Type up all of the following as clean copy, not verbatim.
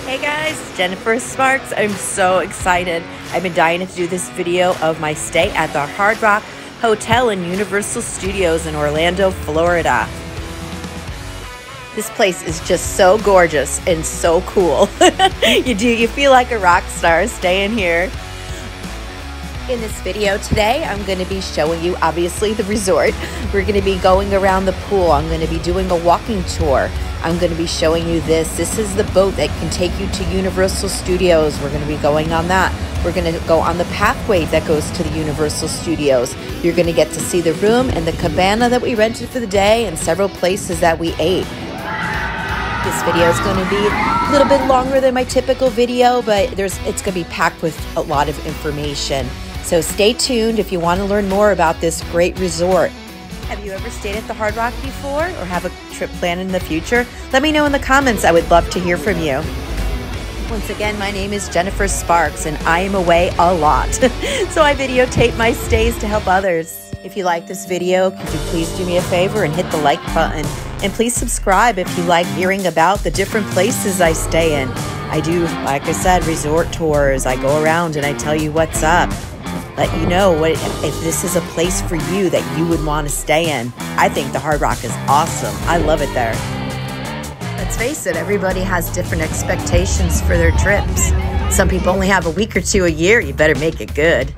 Hey guys, Jennifer Sparks. I'm so excited. I've been dying to do this video of my stay at the Hard Rock Hotel in Universal Studios in Orlando, Florida. This place is just so gorgeous and so cool. You feel like a rock star staying here. In this video today, I'm going to be showing you obviously the resort. We're going to be going around the pool. I'm going to be doing a walking tour. I'm going to be showing you this. This is the boat that can take you to Universal Studios. We're going to be going on that. We're going to go on the pathway that goes to the Universal Studios. You're going to get to see the room and the cabana that we rented for the day and several places that we ate. This video is going to be a little bit longer than my typical video, but it's going to be packed with a lot of information. So stay tuned if you want to learn more about this great resort. Have you ever stayed at the Hard Rock before or have a trip planned in the future? Let me know in the comments. I would love to hear from you. Once again, my name is Jennifer Sparks and I am away a lot. So I videotape my stays to help others. If you like this video, could you please do me a favor and hit the like button? And please subscribe if you like hearing about the different places I stay in. I do, like I said, resort tours. I go around and I tell you what's up. Let you know if this is a place for you that you would want to stay in. I think the Hard Rock is awesome. I love it there. Let's face it, everybody has different expectations for their trips. Some people only have a week or two a year. You better make it good.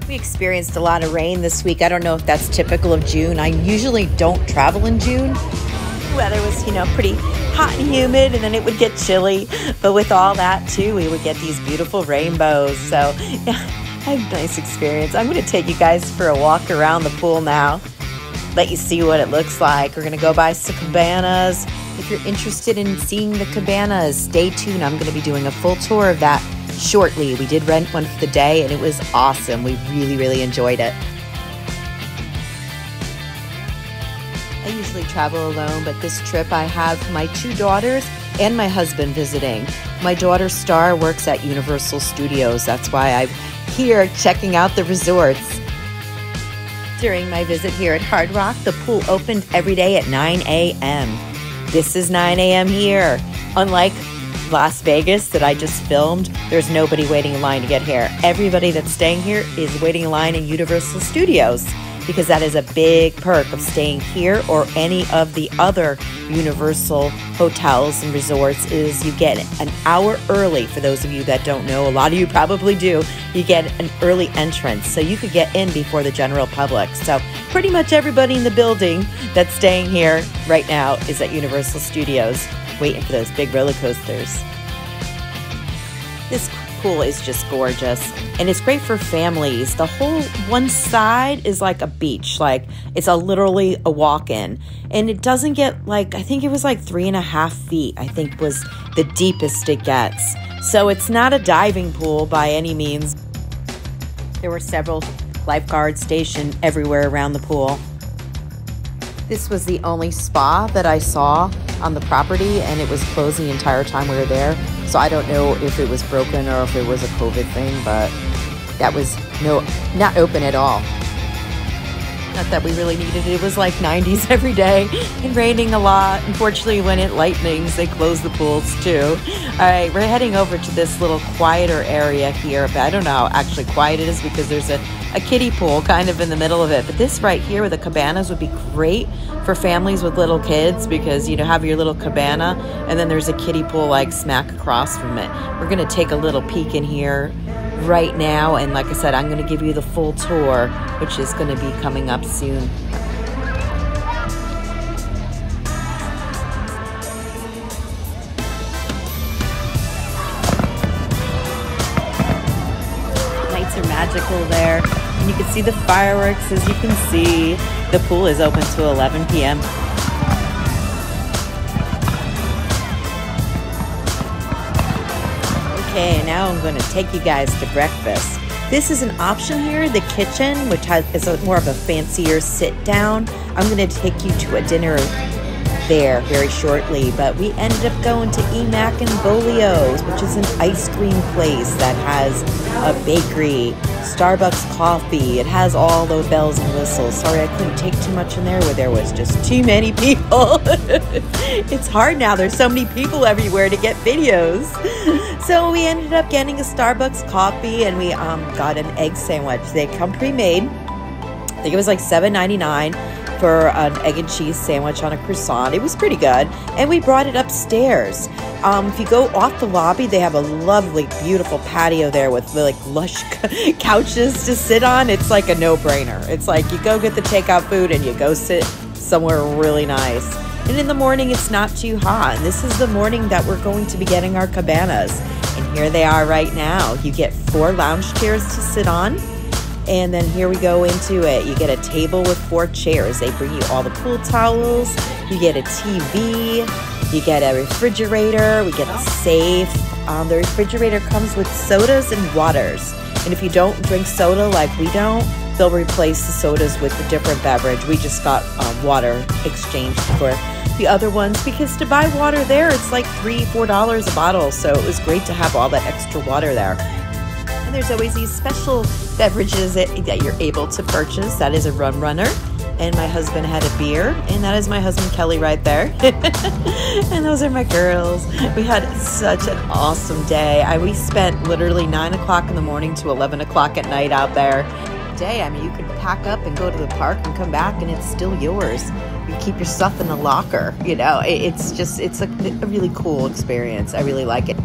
We experienced a lot of rain this week. I don't know if that's typical of June. I usually don't travel in June. The weather was, pretty hot and humid, and then it would get chilly. But with all that, too, we would get these beautiful rainbows. So, yeah. I had a nice experience. I'm going to take you guys for a walk around the pool now. Let you see what it looks like. We're going to go by some cabanas. If you're interested in seeing the cabanas, stay tuned. I'm going to be doing a full tour of that shortly. We did rent one for the day and it was awesome. We really, really enjoyed it. I usually travel alone, but this trip I have my 2 daughters and my husband visiting. My daughter Star works at Universal Studios. That's why I'm here checking out the resorts. During my visit here at Hard Rock, the pool opened every day at 9 a.m. This is 9 a.m. here. Unlike Las Vegas that I just filmed, there's nobody waiting in line to get here. Everybody that's staying here is waiting in line in Universal Studios, because that is a big perk of staying here or any of the other Universal hotels and resorts is you get an hour early. For those of you that don't know, a lot of you probably do, you get an early entrance. So you could get in before the general public. So pretty much everybody in the building that's staying here right now is at Universal Studios waiting for those big roller coasters. This pool is just gorgeous and it's great for families. The whole one side is like a beach, like it's literally a walk-in, and it doesn't get I think it was 3.5 feet, I think was the deepest it gets. So it's not a diving pool by any means. There were several lifeguards stationed everywhere around the pool. This was the only spa that I saw on the property, and it was closed the entire time we were there. So I don't know if it was broken or if it was a COVID thing, but that was not open at all. Not that we really needed it. It was like 90s every day and raining a lot. Unfortunately, when it lightnings, they close the pools too. All right, we're heading over to this little quieter area here. But I don't know how actually quiet it is because there's a kiddie pool kind of in the middle of it. But this right here with the cabanas would be great for families with little kids because you have your little cabana and then there's a kiddie pool smack across from it. We're going to take a little peek in here right now, and like I said, I'm going to give you the full tour, which is going to be coming up soon. Lights are magical there, and you can see the fireworks. As you can see, the pool is open till 11 p.m. Okay, now I'm going to take you guys to breakfast. This is an option here, the kitchen, which is more of a fancier sit down. I'm going to take you to a dinner there very shortly, but we ended up going to Emac and Bolio's, which is an ice cream place that has a bakery, Starbucks coffee. It has all those bells and whistles. Sorry, I couldn't take too much in there where there was just too many people. It's hard now. There's so many people everywhere to get videos. So we ended up getting a Starbucks coffee, and we got an egg sandwich. They come pre-made. I think it was like $7.99 for an egg and cheese sandwich on a croissant. It was pretty good, and we brought it upstairs. If you go off the lobby, they have a lovely, beautiful patio there with like lush couches to sit on. It's like a no-brainer. It's like you go get the takeout food and you go sit somewhere really nice. And in the morning, it's not too hot. And this is the morning that we're going to be getting our cabanas. And here they are right now. You get 4 lounge chairs to sit on. And then here we go into it. You get a table with 4 chairs. They bring you all the pool towels. You get a TV. You get a refrigerator. We get a safe. The refrigerator comes with sodas and waters. And if you don't drink soda like we don't, they'll replace the sodas with a different beverage. We just got water exchanged for the other ones, because to buy water there, it's like $3-4 a bottle. So it was great to have all that extra water there. And there's always these special beverages that you're able to purchase. That is a rum runner. And my husband had a beer. And that is my husband, Kelly, right there. And those are my girls. We had such an awesome day. We spent literally 9 o'clock in the morning to 11 o'clock at night out there. I mean, you can pack up and go to the park and come back and it's still yours. You keep your stuff in the locker. You know, it's a really cool experience. I really like it.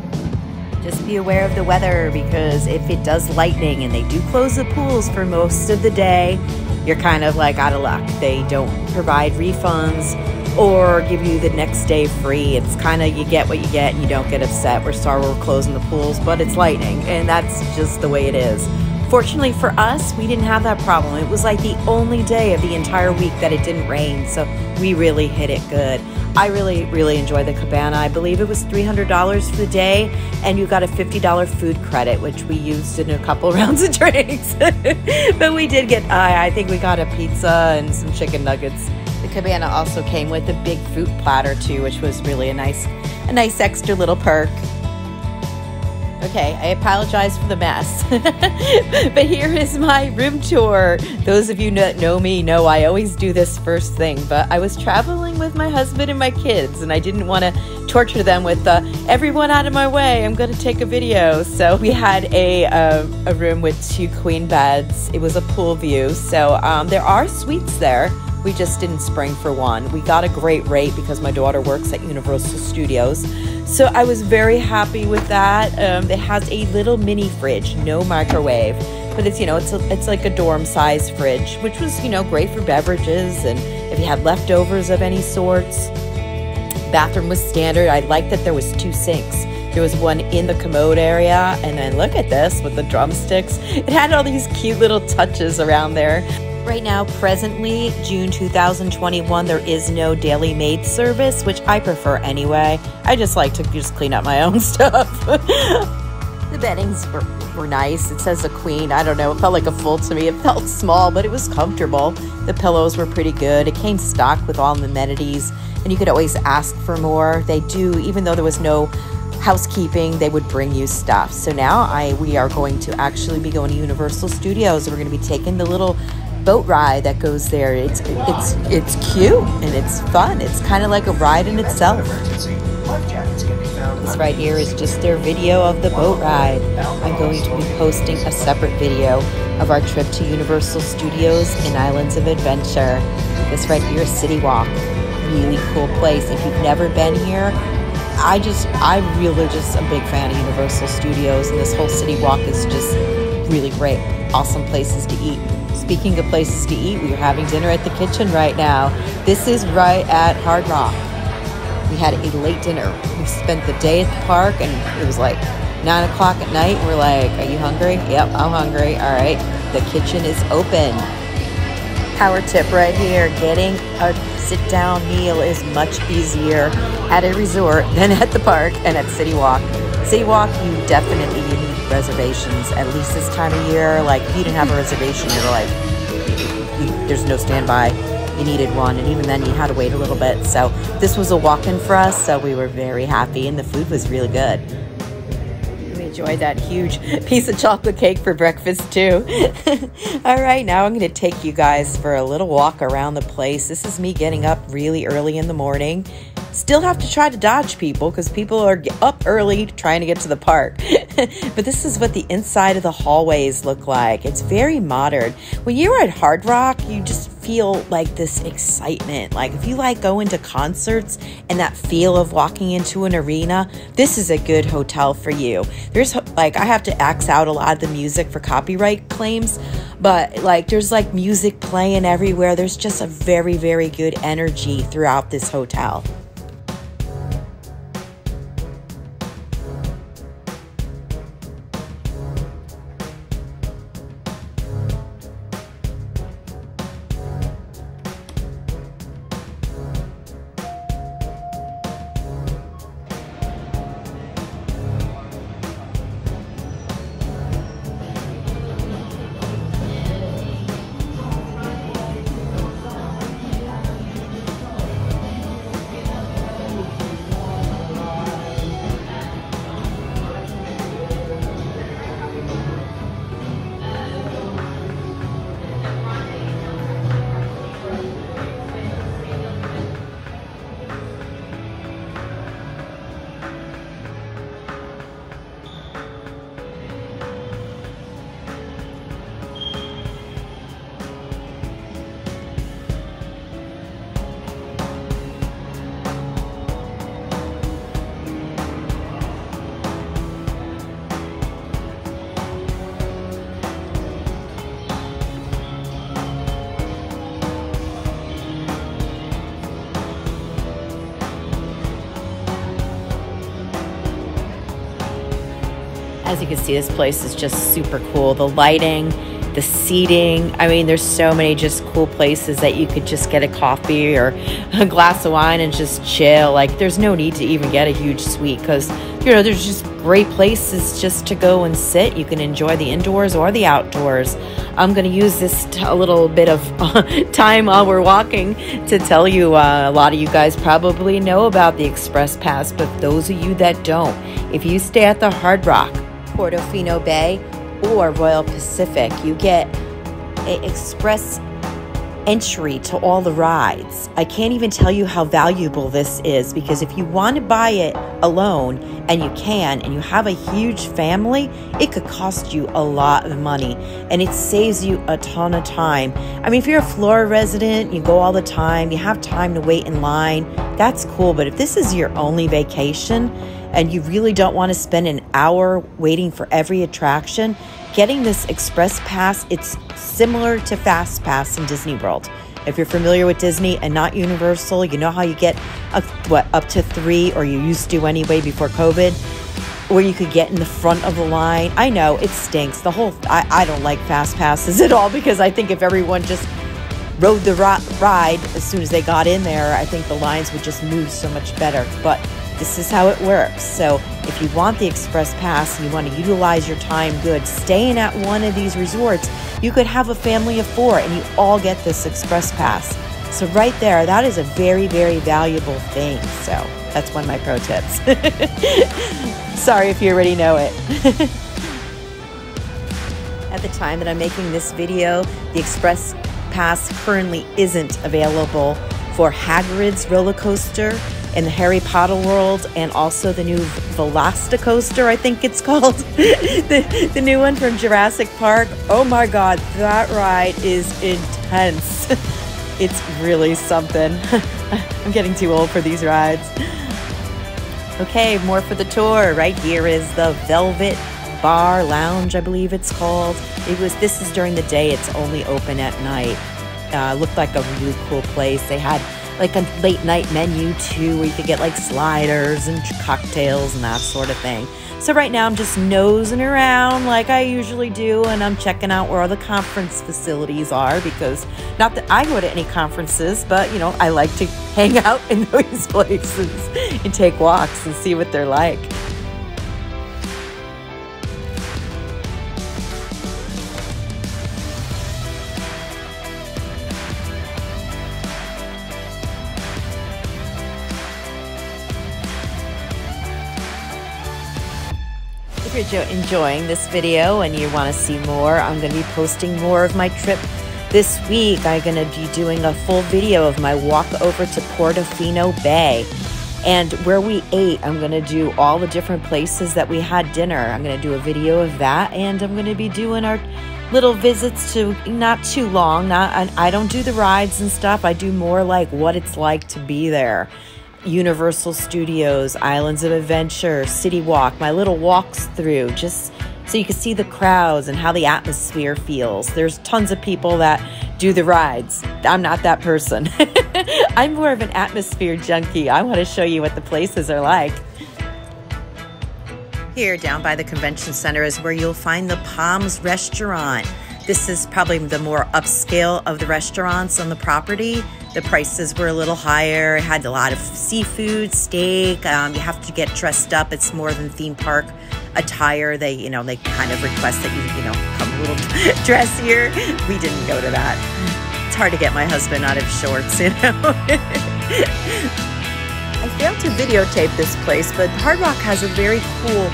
Just be aware of the weather, because if it does lightning and they do close the pools for most of the day, you're kind of like out of luck. They don't provide refunds or give you the next day free. It's kind of, you get what you get and you don't get upset. We're sorry we're closing the pools, but it's lightning and that's just the way it is. Fortunately for us, we didn't have that problem. It was like the only day of the entire week that it didn't rain, so we really hit it good. I really, really enjoyed the cabana. I believe it was $300 for the day, and you got a $50 food credit, which we used in a couple rounds of drinks. But we did get, I think we got a pizza and some chicken nuggets. The cabana also came with a big fruit platter too, which was really a nice extra little perk. Okay, I apologize for the mess. But here is my room tour. Those of you that know me know I always do this first thing, but I was traveling with my husband and my kids, and I didn't want to torture them with everyone out of my way. I'm going to take a video. So we had a room with 2 queen beds. It was a pool view. So there are suites there. We just didn't spring for one. We got a great rate because my daughter works at Universal Studios. So I was very happy with that. It has a little mini fridge, no microwave, but it's, you know, it's like a dorm size fridge, which was, you know, great for beverages and if you had leftovers of any sorts. Bathroom was standard. I liked that there was 2 sinks. There was one in the commode area, and then look at this with the drumsticks. It had all these cute little touches around there. Right now, presently, June 2021, there is no daily maid service, which I prefer anyway. I just like to just clean up my own stuff. The beddings were nice. It says a queen. I don't know. It felt like a full to me. It felt small, but it was comfortable. The pillows were pretty good. It came stocked with all the amenities, and you could always ask for more. They do, even though there was no housekeeping, they would bring you stuff. So now we are going to actually be going to Universal Studios. We're going to be taking the little boat ride that goes there. It's cute and it's fun. It's kind of like a ride in itself. This right here is just their video of the boat ride. I'm going to be posting a separate video of our trip to Universal Studios and Islands of Adventure. This right here is City Walk. Really cool place. If you've never been here, I really just a big fan of Universal Studios, and this whole City Walk is just really great. Awesome places to eat. Speaking of places to eat, we are having dinner at the kitchen right now. This is right at Hard Rock. We had a late dinner. We spent the day at the park, and it was like 9 o'clock at night. We're like, are you hungry? Yep, I'm hungry. All right, the kitchen is open. Power tip right here, getting a sit-down meal is much easier at a resort than at the park and at City Walk. City Walk, you need reservations, at least this time of year. Like, if you didn't have a reservation, you're like, there's no standby. you needed one, and even then you had to wait a little bit. So this was a walk-in for us, so we were very happy, and the food was really good. We enjoyed that huge piece of chocolate cake for breakfast too. All right, now I'm going to take you guys for a little walk around the place. This is me getting up really early in the morning. Still have to try to dodge people because people are up early trying to get to the park. But this is what the inside of the hallways look like. It's very modern. When you're at Hard Rock, you just feel like this excitement. Like if you like going to concerts and that feel of walking into an arena, this is a good hotel for you. There's like, I have to X out a lot of the music for copyright claims, but like there's like music playing everywhere. There's just a very, very good energy throughout this hotel. As you can see, this place is just super cool. The lighting, the seating. I mean, there's so many just cool places that you could just get a coffee or a glass of wine and just chill. Like, there's no need to even get a huge suite because, you know, there's just great places just to go and sit. You can enjoy the indoors or the outdoors. I'm going to use this a little bit of time while we're walking to tell you, a lot of you guys probably know about the Express Pass, but those of you that don't, if you stay at the Hard Rock, Portofino Bay, or Royal Pacific, you get an express entry to all the rides. I can't even tell you how valuable this is, because if you want to buy it alone, and you can, and you have a huge family, it could cost you a lot of money, and it saves you a ton of time. I mean, if you're a Florida resident, you go all the time, you have time to wait in line, that's cool. But if this is your only vacation and you really don't want to spend an hour waiting for every attraction, getting this Express Pass, it's similar to Fast Pass in Disney World. If you're familiar with Disney and not Universal, you know how you get up to 3, or you used to anyway before COVID, where you could get in the front of the line. I know it stinks. I don't like Fast Passes at all, because I think if everyone just rode the ride as soon as they got in there, I think the lines would just move so much better. But this is how it works. So if you want the Express Pass and you want to utilize your time good staying at one of these resorts, you could have a family of 4 and you all get this Express Pass. So right there, that is a very, very valuable thing. So that's one of my pro tips. Sorry if you already know it. At the time that I'm making this video, the Express Pass currently isn't available for Hagrid's roller coaster in the Harry Potter world, and also the new Velocicoaster, I think it's called. the new one from Jurassic Park. Oh my God, that ride is intense. It's really something. I'm getting too old for these rides. Okay, more for the tour. Right here is the Velvet Bar Lounge, I believe it's called. This is during the day, it's only open at night. Looked like a really cool place. They had like a late night menu too, where you could get like sliders and cocktails and that sort of thing. So right now I'm just nosing around like I usually do, and I'm checking out where all the conference facilities are, because not that I go to any conferences, but you know, I like to hang out in those places and take walks and see what they're like. If you're enjoying this video and you want to see more, I'm going to be posting more of my trip this week. I'm going to be doing a full video of my walk over to Portofino Bay. And where we ate, I'm going to do all the different places that we had dinner. I'm going to do a video of that, and I'm going to be doing our little visits to, not too long. I don't do the rides and stuff. I do more like what it's like to be there. Universal Studios, Islands of Adventure, City Walk, my little walks through, just so you can see the crowds and how the atmosphere feels. There's tons of people that do the rides. I'm not that person. I'm more of an atmosphere junkie. I want to show you what the places are like. Here down by the convention center is where you'll find the Palms restaurant. This is probably the more upscale of the restaurants on the property. The prices were a little higher. It had a lot of seafood, steak. You have to get dressed up. It's more than theme park attire. They kind of request that you come a little dressier. We didn't go to that. It's hard to get my husband out of shorts, I failed to videotape this place, but Hard Rock has a very cool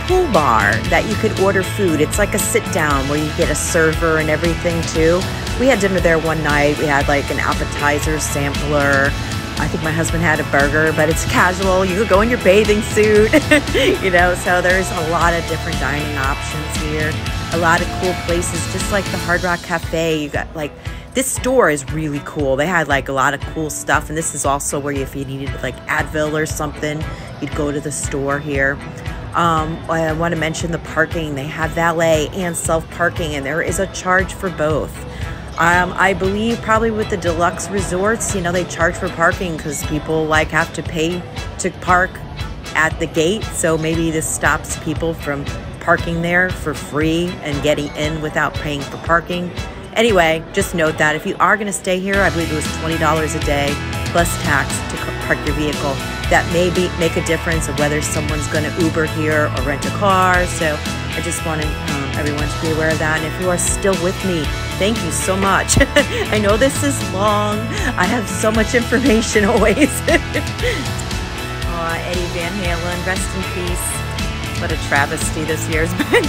pool bar that you could order food. It's like a sit down where you get a server and everything too. We had dinner there one night. We had like an appetizer sampler. I think my husband had a burger, but it's casual. You could go in your bathing suit, so there's a lot of different dining options here. A lot of cool places, just like the Hard Rock Cafe. You got this store is really cool. They had a lot of cool stuff, and this is also where if you needed Advil or something, you'd go to the store here. I want to mention the parking. They have valet and self-parking, and there is a charge for both. I believe probably with the deluxe resorts, they charge for parking because people have to pay to park at the gate. So maybe this stops people from parking there for free and getting in without paying for parking. Anyway, just note that if you are going to stay here, I believe it was $20 a day plus tax to park your vehicle. That may make a difference of whether someone's going to Uber here or rent a car. So I just wanted everyone to be aware of that. And if you are still with me, thank you so much. I know this is long. I have so much information always. Eddie Van Halen, rest in peace. What a travesty this year's been.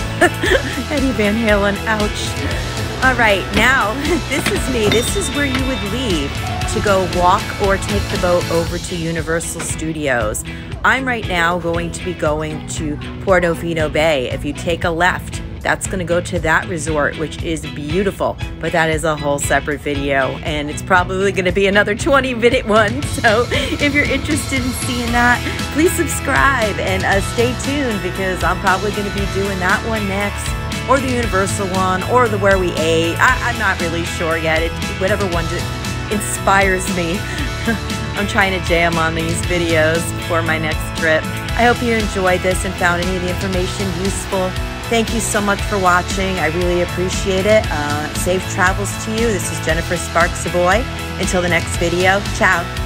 Eddie Van Halen, ouch. All right, now this is me. This is where you would leave to go walk or take the boat over to Universal Studios. I'm right now going to be going to Portofino Bay. If you take a left, that's going to go to that resort, which is beautiful, but that is a whole separate video, and it's probably going to be another 20-minute one. So if you're interested in seeing that, please subscribe and stay tuned, because I'm probably going to be doing that one next, or the Universal one, or the where we ate. I'm not really sure yet. Whatever one inspires me. I'm trying to jam on these videos for my next trip. I hope you enjoyed this and found any of the information useful. Thank you so much for watching. I really appreciate it. Safe travels to you. This is Jennifer Sparks Savoy. Until the next video, ciao.